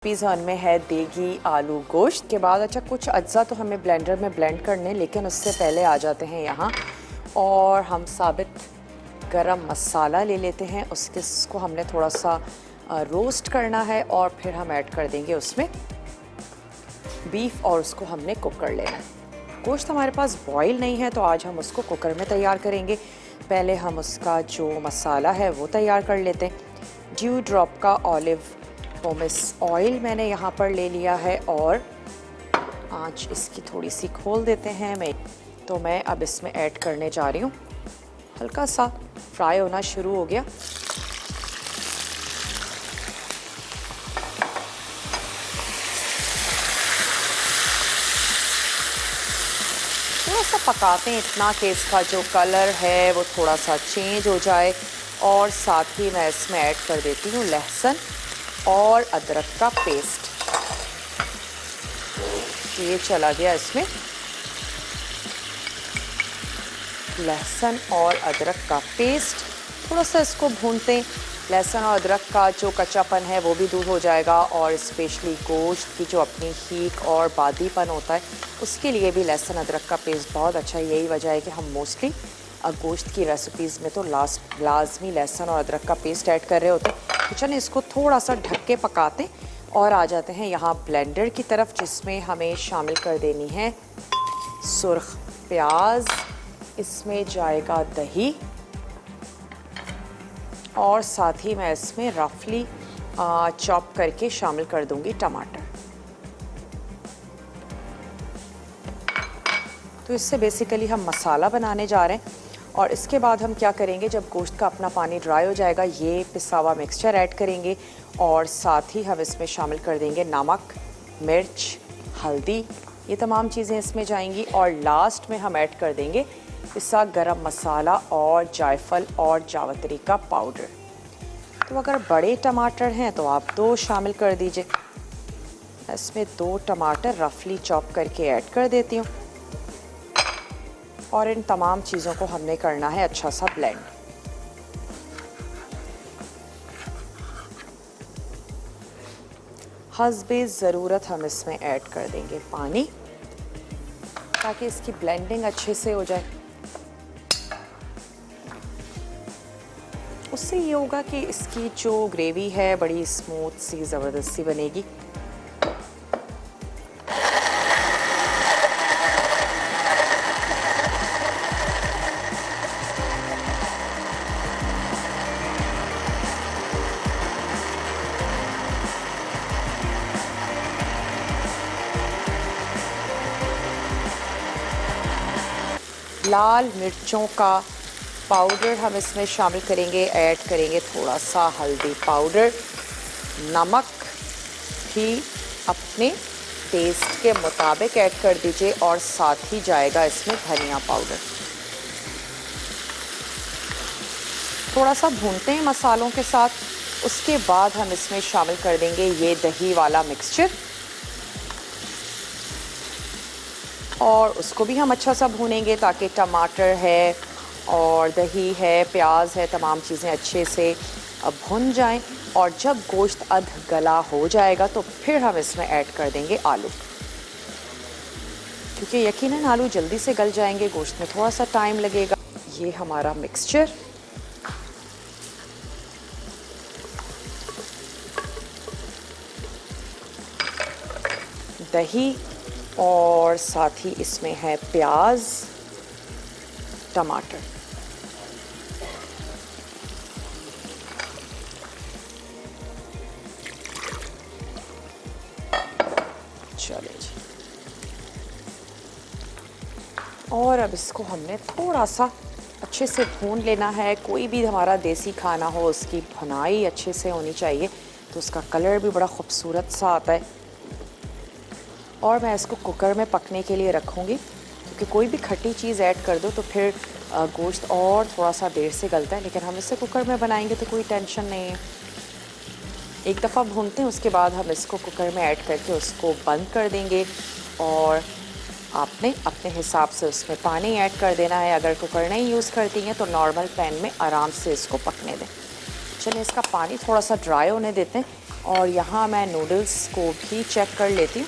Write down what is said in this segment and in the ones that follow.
Pizza में है देगी आलू गोश्त के बाद अच्छा कुछ अज्जा तो हमें ब्लेंडर में ब्लेंड करने, लेकिन उससे पहले आ जाते हैं यहाँ और हम साबित गरम मसाला ले लेते हैं। उसको हमने थोड़ा सा रोस्ट करना है और फिर हम ऐड कर देंगे उसमें बीफ और उसको हमने कुक कर लेना है। गोश्त हमारे पास बॉईल नहीं है तो आज हम उसको कुकर में तैयार करेंगे। पहले हम उसका जो मसाला है वो तैयार कर लेते हैं। ड्यू ड्रॉप का ऑलिव पोमेस ऑयल मैंने यहाँ पर ले लिया है और आँच इसकी थोड़ी सी खोल देते हैं। मैं अब इसमें ऐड करने जा रही हूँ। हल्का सा फ्राई होना शुरू हो गया। थोड़ा सा पकाते हैं इतना कि इसका जो कलर है वो थोड़ा सा चेंज हो जाए और साथ ही मैं इसमें ऐड कर देती हूँ लहसुन और अदरक का पेस्ट। ये चला गया इसमें लहसुन और अदरक का पेस्ट। थोड़ा सा इसको भूनते हैं, लहसुन और अदरक का जो कच्चापन है वो भी दूर हो जाएगा और स्पेशली गोश्त की जो अपनी हीक और बादीपन होता है उसके लिए भी लहसुन अदरक का पेस्ट बहुत अच्छा है। यही वजह है कि हम मोस्टली गोश्त की रेसिपीज़ में तो लाजमी लहसुन और अदरक का पेस्ट ऐड कर रहे होते हैं। तो चलिए इसको थोड़ा सा ढक के पकाते और आ जाते हैं यहाँ ब्लेंडर की तरफ, जिसमें हमें शामिल कर देनी है सुर्ख प्याज, इसमें जाएगा दही और साथ ही मैं इसमें रफली चॉप करके शामिल कर दूंगी टमाटर। तो इससे बेसिकली हम मसाला बनाने जा रहे हैं और इसके बाद हम क्या करेंगे, जब गोश्त का अपना पानी ड्राई हो जाएगा ये पिसा हुआ मिक्सचर ऐड करेंगे और साथ ही हम इसमें शामिल कर देंगे नमक, मिर्च, हल्दी, ये तमाम चीज़ें इसमें जाएंगी और लास्ट में हम ऐड कर देंगे पिसा गरम मसाला और जायफल और जावित्री का पाउडर। तो अगर बड़े टमाटर हैं तो आप 2 शामिल कर दीजिए। इसमें 2 टमाटर रफली चॉप करके ऐड कर देती हूँ और इन तमाम चीज़ों को हमने करना है अच्छा सा ब्लेंड। हस्बे ज़रूरत हम इसमें ऐड कर देंगे पानी ताकि इसकी ब्लेंडिंग अच्छे से हो जाए। उससे ये होगा कि इसकी जो ग्रेवी है बड़ी स्मूथ सी ज़बरदस्त सी बनेगी। लाल मिर्चों का पाउडर हम इसमें शामिल करेंगे, ऐड करेंगे थोड़ा सा हल्दी पाउडर, नमक भी अपने टेस्ट के मुताबिक ऐड कर दीजिए और साथ ही जाएगा इसमें धनिया पाउडर। थोड़ा सा भूनते हैं मसालों के साथ। उसके बाद हम इसमें शामिल कर देंगे ये दही वाला मिक्सचर और उसको भी हम अच्छा सा भूनेंगे ताकि टमाटर है और दही है, प्याज है, तमाम चीज़ें अच्छे से भुन जाएं। और जब गोश्त अध गला हो जाएगा तो फिर हम इसमें ऐड कर देंगे आलू, क्योंकि यकीनन आलू जल्दी से गल जाएंगे, गोश्त में थोड़ा सा टाइम लगेगा। ये हमारा मिक्सचर दही और साथ ही इसमें है प्याज, टमाटर। चलिए जी, और अब इसको हमने थोड़ा सा अच्छे से भून लेना है। कोई भी हमारा देसी खाना हो उसकी भुनाई अच्छे से होनी चाहिए तो उसका कलर भी बड़ा खूबसूरत सा आता है। और मैं इसको कुकर में पकने के लिए रखूँगी, क्योंकि कोई भी खट्टी चीज़ ऐड कर दो तो फिर गोश्त और थोड़ा सा देर से गलता है, लेकिन हम इसे कुकर में बनाएंगे तो कोई टेंशन नहीं है। एक दफ़ा भूनते हैं उसके बाद हम इसको कुकर में ऐड करके उसको बंद कर देंगे और आपने अपने हिसाब से उसमें पानी ऐड कर देना है। अगर कुकर नहीं यूज़ करती हैं तो नॉर्मल पैन में आराम से इसको पकने दें। चलिए इसका पानी थोड़ा सा ड्राई होने देते हैं। और यहाँ मैं नूडल्स को भी चेक कर लेती हूँ।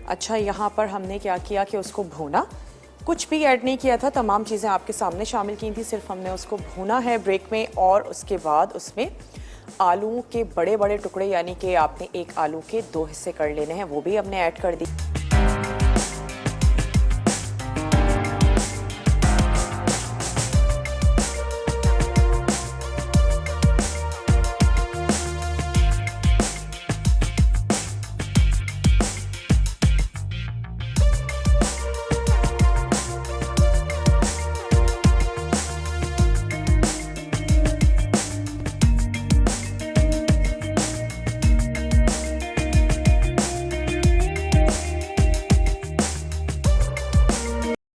अच्छा, यहाँ पर हमने क्या किया कि उसको भूना, कुछ भी ऐड नहीं किया था, तमाम चीज़ें आपके सामने शामिल की थी, सिर्फ हमने उसको भूना है ब्रेक में। और उसके बाद उसमें आलूओं के बड़े बड़े टुकड़े, यानी कि आपने एक आलू के 2 हिस्से कर लेने हैं, वो भी हमने ऐड कर दी।